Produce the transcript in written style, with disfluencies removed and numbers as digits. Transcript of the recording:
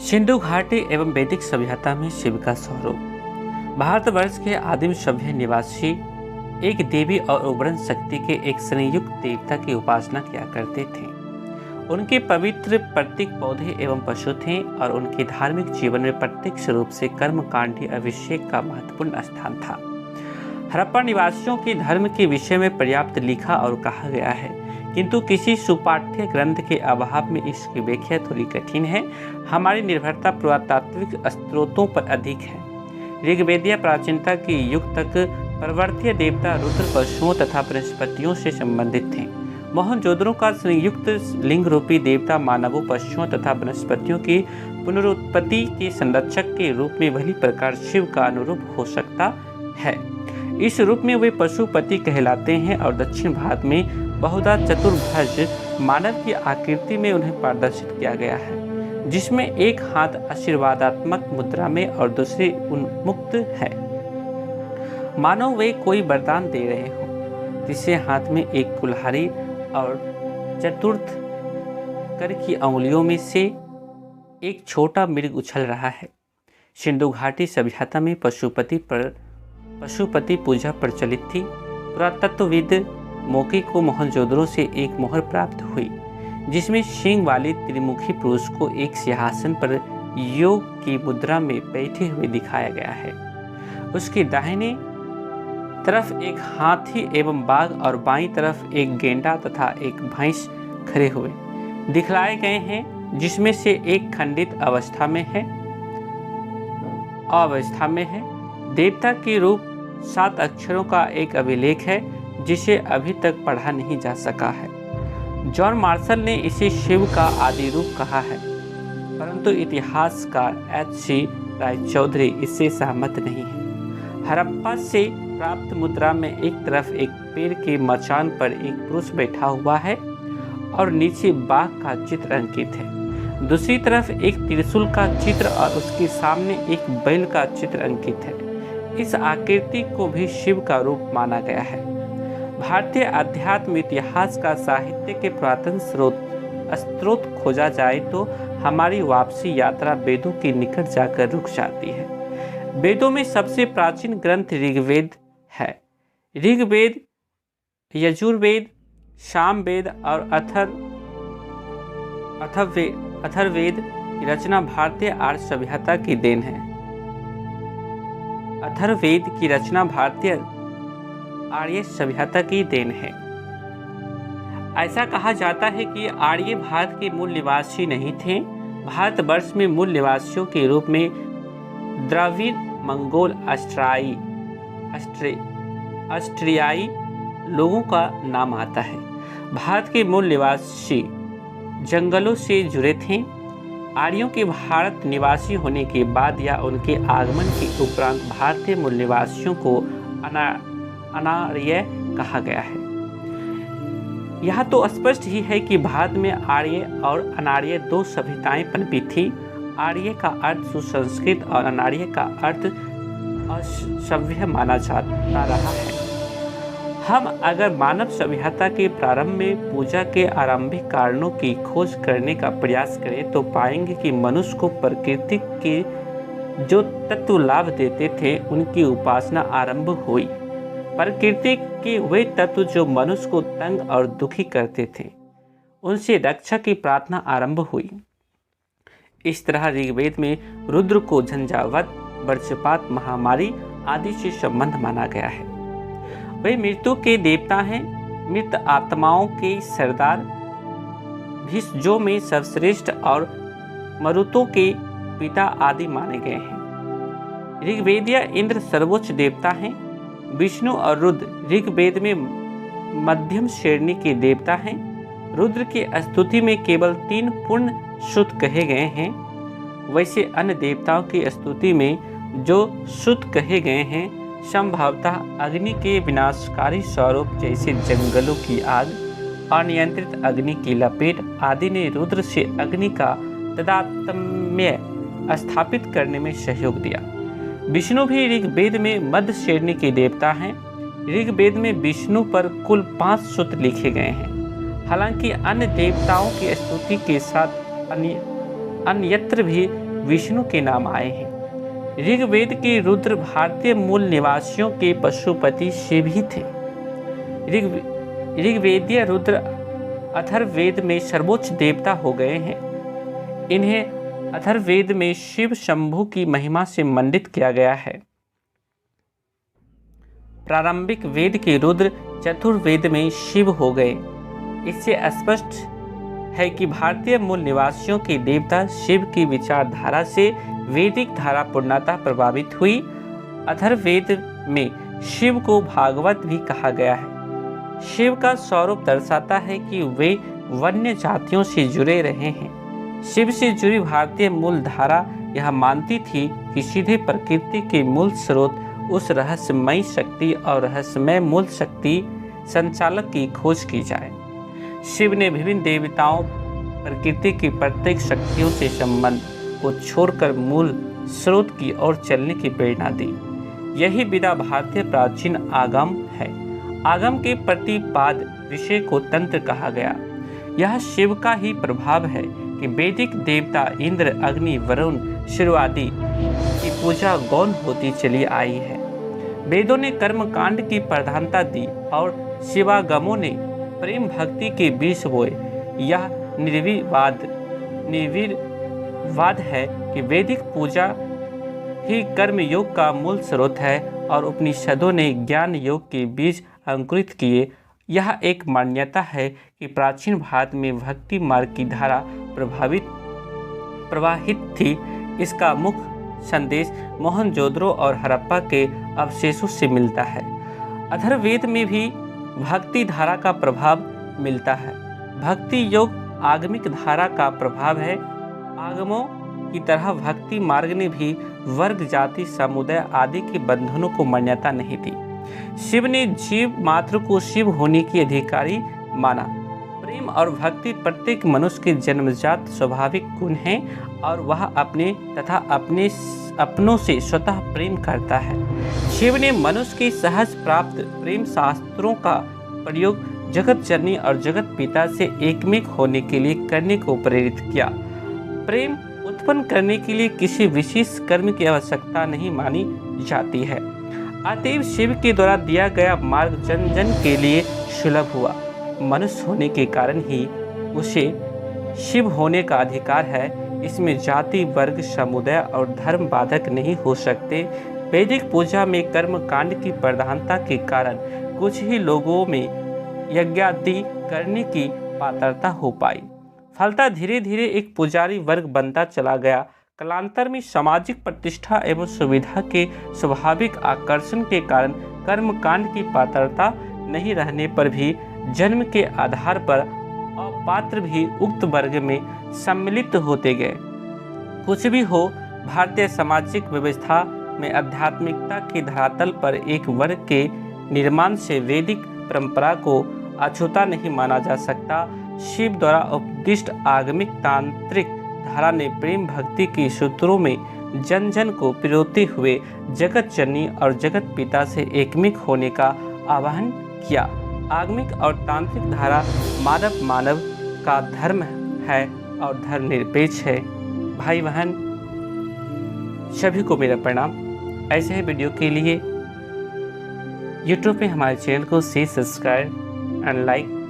सिंधु घाटी एवं वैदिक सभ्यता में शिव का स्वरूप। भारतवर्ष के आदिम सभ्य निवासी एक देवी और उभरण शक्ति के एक संयुक्त देवता की उपासना किया करते थे। उनके पवित्र प्रतीक पौधे एवं पशु थे और उनके धार्मिक जीवन में प्रत्यक्ष रूप से कर्मकांडी अभिषेक का महत्वपूर्ण स्थान था। हड़प्पा निवासियों के धर्म के विषय में पर्याप्त लिखा और कहा गया है, किंतु किसी सुपाठ्य ग्रंथ के अभाव में इसकी व्याख्या थोड़ी कठिन है। हमारी निर्भरता पुरातात्विक स्रोतों पर अधिक है। ऋग्वेदीय प्राचीनता के युग तक पर्वतीय देवता रुद्र पशुओं तथा बृहस्पतियों से संबंधित थे। मोहनजोदड़ो का संयुक्त लिंग रूपी देवता मानवों, पशुओं तथा वनस्पतियों की पुनरुत्पत्ति के संरक्षक के रूप में भली प्रकार शिव का अनुरूप हो सकता है। इस रूप में वे पशुपति कहलाते हैं और दक्षिण भारत में बहुधा चतुर्भुज मानव की आकृति में उन्हें प्रदर्शित किया गया है, जिसमें एक हाथ आशीर्वादात्मक मुद्रा में और दूसरे उन्मुक्त है, मानो वे कोई वरदान दे रहे हों। तीसरे हाथ में एक कुल्हाड़ी और चतुर्थ कर की अंगुलियों में से एक छोटा मृग उछल रहा है। सिंधु घाटी सभ्यता में पशुपति पूजा प्रचलित थी। पुरातत्वविद मौके को मोहनजोदड़ो से एक मोहर प्राप्त हुई, जिसमें सींग वाले त्रिमुखी पुरुष को एक सिंहासन पर योग की मुद्रा में बैठे हुए दिखाया गया है। उसके दाहिने तरफ एक हाथी एवं बाघ और बाईं तरफ एक गेंडा तथा एक भैंस खड़े हुए दिखलाए गए हैं, जिसमें से एक खंडित अवस्था में है। देवता के रूप 7 अक्षरों का एक अभिलेख है, जिसे अभी तक पढ़ा नहीं जा सका है। जॉन मार्शल ने इसे शिव का आदि रूप कहा है, परंतु इतिहासकार एच.सी. रायचौधरी इससे सहमत नहीं है। हड़प्पा से प्राप्त मुद्रा में एक तरफ एक पेड़ के मचान पर एक पुरुष बैठा हुआ है और नीचे बाघ का चित्र अंकित है। दूसरी तरफ एक त्रिशूल का चित्र और उसके सामने एक बैल का चित्र अंकित है। इस आकृति को भी शिव का रूप माना गया है। भारतीय अध्यात्म इतिहास का साहित्य के पुरातन स्रोत खोजा जाए तो हमारी वापसी यात्रा वेदों के निकट जाकर रुक जाती है। वेदों में सबसे प्राचीन ग्रंथ ऋग्वेद है। ऋग्वेद, यजुर्वेद, सामवेद और अथर्ववेद की रचना भारतीय आर्य सभ्यता की देन है। अथर्ववेद की रचना भारतीय आर्य सभ्यता की देन है। ऐसा कहा जाता है कि आर्य भारत के मूल निवासी नहीं थे। भारतवर्ष में मूल निवासियों के रूप में द्रविड़, मंगोल, ऑस्ट्रियाई लोगों का नाम आता है। भारत के मूल निवासी जंगलों से जुड़े थे। आर्यों के भारत निवासी होने के बाद या उनके आगमन के उपरांत भारतीय मूल निवासियों को अनार्य कहा गया है। यह तो स्पष्ट ही है कि भारत में आर्य और अनार्य 2 सभ्यताएं पनपी थी। आर्य का अर्थ सुसंस्कृत और अनार्य का अर्थ असभ्य माना जाता रहा है। हम अगर मानव सभ्यता के प्रारंभ में पूजा के आरंभिक कारणों की खोज करने का प्रयास करें तो पाएंगे कि मनुष्य को प्रकृति के जो तत्व लाभ देते थे उनकी उपासना आरंभ हुई। प्रकृति के वे तत्व जो मनुष्य को तंग और दुखी करते थे, उनसे रक्षा की प्रार्थना आरंभ हुई। इस तरह ऋग्वेद में रुद्र को झंझावात, वज्रपात, महामारी आदि से संबंध माना गया है। वे मृत्यु के देवता हैं, मृत आत्माओं के सरदार, भिषजों में सर्वश्रेष्ठ और मरुतों के पिता आदि माने गए हैं। ऋग्वेदीय इंद्र सर्वोच्च देवता हैं। विष्णु और रुद्र ऋग्वेद में मध्यम श्रेणी के देवता हैं। रुद्र की स्तुति में केवल 3 पूर्ण श्रुत कहे गए हैं। वैसे अन्य देवताओं की स्तुति में जो श्रुत कहे गए हैं संभवतः अग्नि के विनाशकारी स्वरूप जैसे जंगलों की आग, अनियंत्रित अग्नि की लपेट आदि ने रुद्र से अग्नि का तादात्म्य स्थापित करने में सहयोग दिया। विष्णु भी ऋग्वेद में मध्य श्रेणी के देवता हैं। ऋग्वेद में विष्णु पर कुल 5 सूत्र लिखे गए हैं। हालांकि अन्य देवताओं की स्तुति के साथ अन्यत्र भी विष्णु के नाम आए हैं। ऋग्वेद के रुद्र भारतीय मूल निवासियों के पशुपति शिव ही थे। ऋग्वेदीय रुद्र अथर्ववेद में सर्वोच्च देवता हो गए हैं। इन्हें अथर्ववेद में शिव शंभु की महिमा से मंडित किया गया है। प्रारंभिक वेद के रुद्र चतुर्वेद में शिव हो गए। इससे स्पष्ट है कि भारतीय मूल निवासियों के देवता शिव की विचारधारा से वैदिक धारा पूर्णतः प्रभावित हुई। अथर्ववेद में शिव को भागवत भी कहा गया है। शिव का स्वरूप दर्शाता है कि वे वन्य जातियों से जुड़े रहे हैं। शिव से जुड़ी भारतीय मूल धारा यह मानती थी कि सीधे प्रकृति के मूल स्रोत उस रहस्यमयी शक्ति और रहस्यमय मूल शक्ति संचालक की खोज की जाए। शिव ने विभिन्न देवताओं प्रकृति की प्रत्येक शक्तियों से संबंध को छोड़कर मूल स्रोत की ओर चलने की प्रेरणा दी। यही विधा भारतीय प्राचीन आगम है। आगम के प्रतिपाद विषय को तंत्र कहा गया। यह शिव का ही प्रभाव है कि वैदिक देवता इंद्र, अग्नि, वरुण, शिव आदि की पूजा गौण होती चली आई है। वेदों ने कर्म कांड की प्रधानता दी और शिवागमों ने प्रेम भक्ति के बीज बोए। यह निर्विवाद है कि वैदिक पूजा ही कर्म योग का मूल स्रोत है और उपनिषदों ने ज्ञान योग के बीज अंकुरित किए। यह एक मान्यता है कि प्राचीन भारत में भक्ति मार्ग की धारा प्रवाहित थी। इसका मुख्य संदेश मोहनजोदड़ो और हड़प्पा के अवशेषों से मिलता है। अथर्ववेद में भी भक्ति धारा का प्रभाव मिलता है। भक्ति योग आगमिक धारा का प्रभाव है। आगमों की तरह भक्ति मार्ग ने भी वर्ग, जाति, समुदाय आदि के बंधनों को मान्यता नहीं दी। शिव ने जीव मात्र को शिव होने की अधिकारी माना। प्रेम और भक्ति प्रत्येक मनुष्य के जन्मजात स्वाभाविक गुण हैं और वह अपने तथा अपनों से स्वतः प्रेम करता है। शिव ने मनुष्य के सहज प्राप्त प्रेम शास्त्रों का प्रयोग जगत जननी और जगत पिता से एकमिक होने के लिए करने को प्रेरित किया। प्रेम उत्पन्न करने के लिए किसी विशेष कर्म की आवश्यकता नहीं मानी जाती है। अतएव शिव के द्वारा दिया गया मार्ग जन जन के लिए सुलभ हुआ। मनुष्य होने के कारण ही उसे शिव होने का अधिकार है। इसमें जाति, वर्ग, समुदाय और धर्म बाधक नहीं हो सकते। वैदिक पूजा में कर्म कांड की प्रधानता के कारण कुछ ही लोगों में यज्ञादि करने की पात्रता हो पाई। फलतः धीरे धीरे एक पुजारी वर्ग बनता चला गया। कालांतर में सामाजिक प्रतिष्ठा एवं सुविधा के स्वाभाविक आकर्षण के कारण कर्मकांड की पात्रता नहीं रहने पर भी जन्म के आधार पर अपात्र भी उक्त वर्ग में सम्मिलित होते गए। कुछ भी हो, भारतीय सामाजिक व्यवस्था में आध्यात्मिकता के धरातल पर एक वर्ग के निर्माण से वैदिक परंपरा को अछूता नहीं माना जा सकता। शिव द्वारा उपदिष्ट आगमिक तांत्रिक धारा ने प्रेम भक्ति के सूत्रों में जन जन को पिरोते हुए जगत जननी और जगत पिता से एकमिक होने का आह्वान किया। आगमिक और तांत्रिक धारा मानव का धर्म है और धर्मनिरपेक्ष है। भाई बहन सभी को मेरा प्रणाम। ऐसे ही वीडियो के लिए YouTube पे हमारे चैनल को सब्सक्राइब एंड लाइक